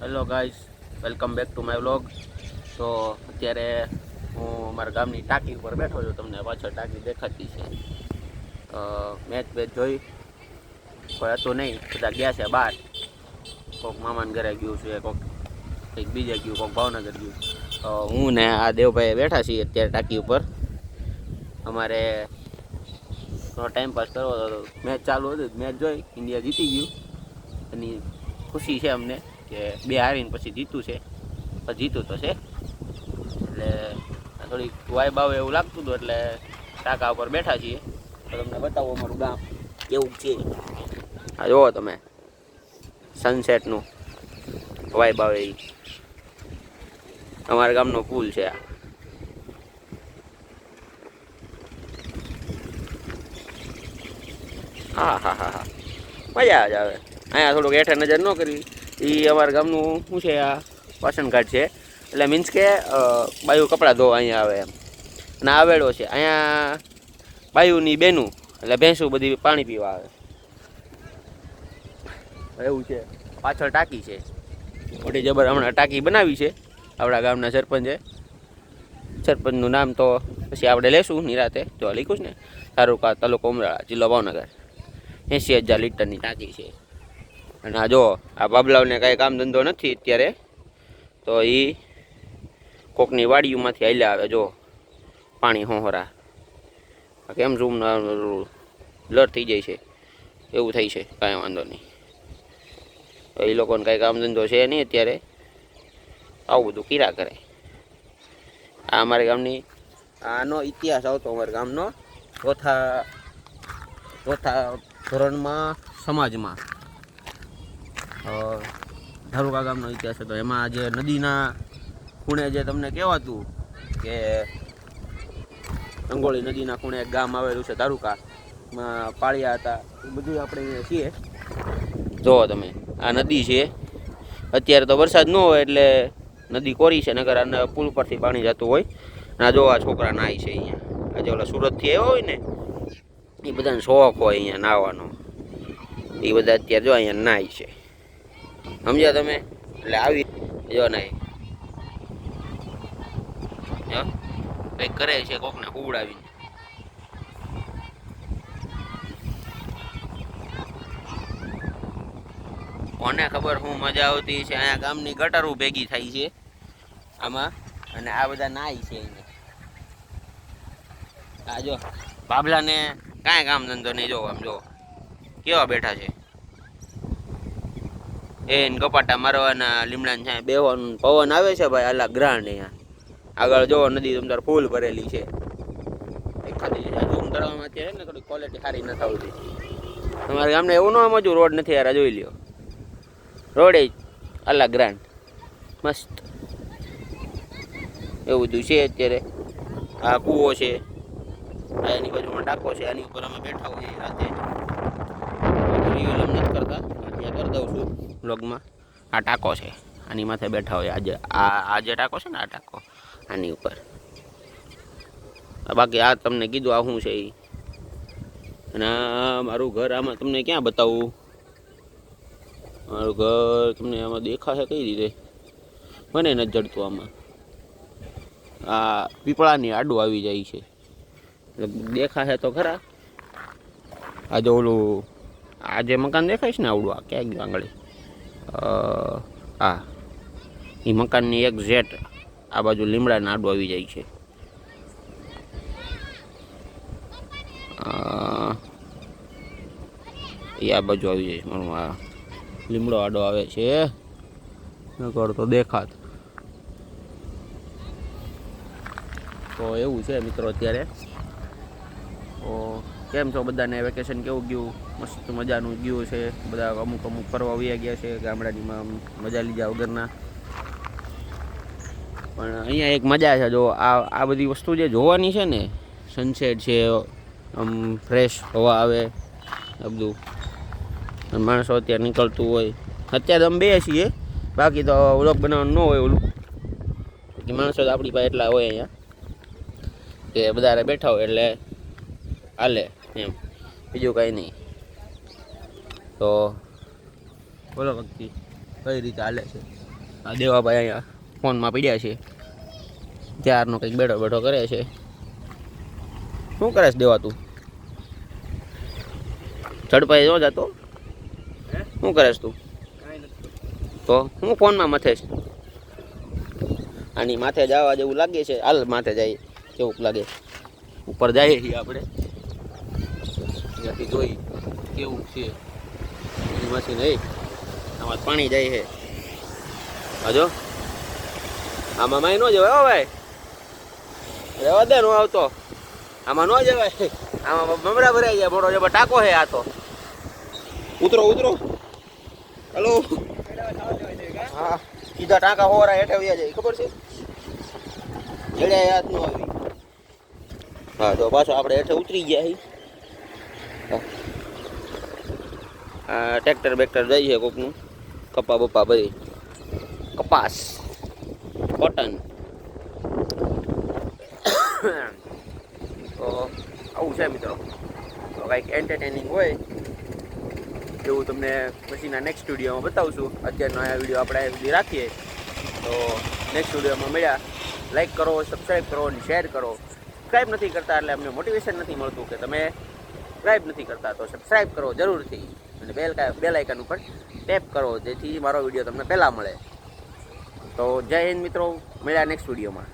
Hello guys, welcome back to my vlog. તો અત્યારે હું અમારા ગામની ટાંકી ઉપર બેઠો છું. તમને પાછળ ટાંકી દેખાતી છે. મેચ જોઈ કોઈ હતું નહીં, બધા ગયા છે બહાર. કોઈક મામાને ઘરે ગયું છે, કોઈક કંઈક બીજે ગયું, કોઈક ભાવનગર ગયું. હું ને આ દેવભાઈ બેઠા છીએ અત્યારે ટાંકી ઉપર. અમારે ટાઈમ પાસ કરવો હતો. મેચ ચાલુ હતી, મેચ જોઈ ઇન્ડિયા જીતી ગયું એની ખુશી છે અમને કે બે હારીને પછી જીતું છે. પણ જીતું તો છે એટલે થોડીક વાઇબ આવે એવું લાગતું હતું, એટલે ટાંકા ઉપર બેઠા છીએ. તો તમને બતાવો અમારું ગામ કેવું છે. આ જુઓ તમે, સનસેટનું વાઇબ આવે એ અમારા ગામનો પુલ છે આ. હા હા હા હા, મજા જ આવે. અહીંયા થોડુંક હેઠે નજર ન કરવી. એ અમારા ગામનું શું છે, આ વાસણ ઘાટ છે. એટલે મીન્સ કે બાયું કપડાં ધોવા અહીંયા આવે એમ. અને આવેડો છે અહીંયા બાયુની બેનું, એટલે ભેંસું બધી પાણી પીવા આવે એવું છે. પાછળ ટાંકી છે મોટી જબર. હમણાં ટાંકી બનાવી છે આપણા ગામના સરપંચે. સરપંચનું નામ તો પછી આપણે લેશું નિરાતે. જો લખ્યું ને, તાલુકા તાલુકો ઉમરાળા, જિલ્લો ભાવનગર. 80,000 લીટરની ટાંકી છે. અને આ જો આ બાબલાઓને કાંઈ કામ ધંધો નથી અત્યારે, તો એ કોકની વાડીઓમાંથી હાલ્યા આવે. જો પાણી હોહરા કેમ રૂમ બ્લર થઈ જાય છે એવું થઈ છે. કાંઈ વાંધો નહીં, એ લોકોને કાંઈ કામ ધંધો છે નહીં અત્યારે, આવું બધું કીરા કરે. આ અમારા ગામની આનો ઇતિહાસ આવતો. અમારા ગામનો ચોથા ધોરણમાં સમાજમાં ધારુકા ગામનો ઇતિહાસ હતો. એમાં જે નદીના ખૂણે જે તમને કહેવાતું કે અંગોળી નદીના ખૂણે એક ગામ આવેલું છે ધારુકામાં, પાળિયા હતા. એ બધું આપણે અહીંયા છીએ. જુઓ તમે, આ નદી છે. અત્યારે તો વરસાદ ન હોય એટલે નદી કોરી છે, નગર આ પુલ પરથી પાણી જતું હોય. ના જો આ છોકરા નાય છે અહીંયા. આજે ઓલા સુરતથી આવ્યો હોય ને, એ બધાને શોખ હોય અહીંયા નાહવાનો. એ બધા અત્યારે જો અહીંયા નાય છે, સમજ્યા તમે? એટલે આવી જો નાય કંઈક કરે છે કોકને ઉડાવીને. કોને ખબર શું મજા આવતી છે. અહીંયા ગામની ગટરો ભેગી થાય છે આમાં, અને આ બધા નાય છે અહીંયા. આ જો બાબલાને કાંઈ કામ ધંધો નહીં. જો આમ જો કેવા બેઠા છે. એને કપાટા મારવાના, લીમડાને છાંય બેહવાનું. પવન આવે છે ભાઈ અલા ગ્રાન્ડ. અહીંયા આગળ જો નદી તમતાર ફૂલ ભરેલી છે. ખાલી ઝૂમ કરવામાં અત્યારે ને થોડી ક્વોલિટી સારી નથી આવતી. તમારા ગામને એવું ન સમજવું, રોડ નથી યાર. જોઈ લ્યો, રોડ એ અલા ગ્રાન્ડ મસ્ત એવું બધું છે અત્યારે. આ કૂવો છે, આ એની બાજુમાં ટાંકો છે. આની ઉપર અમે બેઠા હોઈએ રાતે. રિવ્યુ નથી કરતા, ત્યાં કરી દઉં છું બ્લોગમાં. આ ટાંકો છે, આની માથે બેઠા હોય. આ જે ટાંકો છે ને, આ ટાંકો આની ઉપર. બાકી આ તમને કીધું આ શું છે એ. અને મારું ઘર આમાં તમને ક્યાં બતાવું. મારું ઘર તમને આમાં દેખાશે કઈ રીતે, મને નથી જડતું આમાં. આ પીપળાની આડું આવી જાય છે, દેખાશે તો ખરા. આ જો ઓલું આ જે મકાન દેખાય છે ને આવડું, આ ક્યાં ગયું આંગળી, હા એ મકાનની એક ઝેટ આ બાજુ લીમડાના આડું આવી જાય છે. એ આ બાજુ આવી જાય છે મારું. આ લીમડો આડો આવે છે, નકર તો દેખાત. તો એવું છે મિત્રો અત્યારે. તો કેમ છો બધાને? વેકેશન કેવું ગયું? મસ્ત મજાનું ગયું છે. બધા અમુક ફરવા વયા ગયા છે ગામડાનીમાં, મજા લીધા વગરના. પણ અહીંયા એક મજા છે. જો આ બધી વસ્તુ જે જોવાની છે ને, સનસેટ છે, આમ ફ્રેશ હવા આવે, આ બધું. માણસો અત્યારે નીકળતું હોય. અત્યારે અમે બે છીએ, બાકી તો વ્લોગ બનાવવાનું ન હોય ઓલું. બાકી માણસો તો આપણી પાસે એટલા હોય અહીંયા કે બધા બેઠા હોય એટલે હાલે એમ, બીજું કાંઈ નહીં. તો બોલો ભક્તિ કઈ રીતે હાલે છે? આ દેવાભાઈ અહીંયા ફોનમાં પડ્યા છે, ત્યારનો કંઈક બેઠો બેઠો કરે છે. શું કરે છે દેવા તું? ઝડપાઈ જો જતો શું કરે છે તું? તો હું ફોનમાં મથે છે. આની માથે જવા જેવું લાગે છે. હાલ માથે જાય કેવું લાગે. ઉપર જઈએ છીએ આપણે, ત્યાંથી જોઈ કેવું છે મશીન. આમાં પાણી જાય છે. હજો આમાં માય ન જવાય. હો ભાઈ રેવા દે, નો આવતો. આમાં ન જવાય. આમાં મમરા ભરાઈ જાય. મોટો જબર ટાંકો છે આ તો. ઉતરો ઉતરો. હલો. હા સીધા ટાંકા હોરા હેઠે વ્યા જાય, ખબર છે? જડ્યા યાદ ન આવી. હા તો પાછો આપણે હેઠે ઉતરી ગયા છીએ. હા ટ્રેક્ટર બેક્ટર જાય છે કોકનું. કપા બપા બધી કપાસ કોટન. તો આવું છે મિત્રો. તો કંઈક એન્ટરટેનિંગ હોય એવું તમને પછીના નેક્સ્ટ વિડીયોમાં બતાવશું. અત્યારનો આ વિડીયો આપણે અહીં સુધી રાખીએ. તો નેક્સ્ટ વિડીયોમાં મળ્યા. લાઈક કરો, સબસ્ક્રાઈબ કરો અને શેર કરો. સબસ્ક્રાઈબ નથી કરતા એટલે અમને મોટિવેશન નથી મળતું કે તમે સબસ્ક્રાઈબ નથી કરતા, તો સબસ્ક્રાઈબ કરો જરૂરથી અને બેલ આઇકન ઉપર ટેપ કરો જેથી મારો વિડીયો તમને પહેલાં મળે. તો જય હિન્દ મિત્રો, મળ્યા નેક્સ્ટ વિડીયોમાં.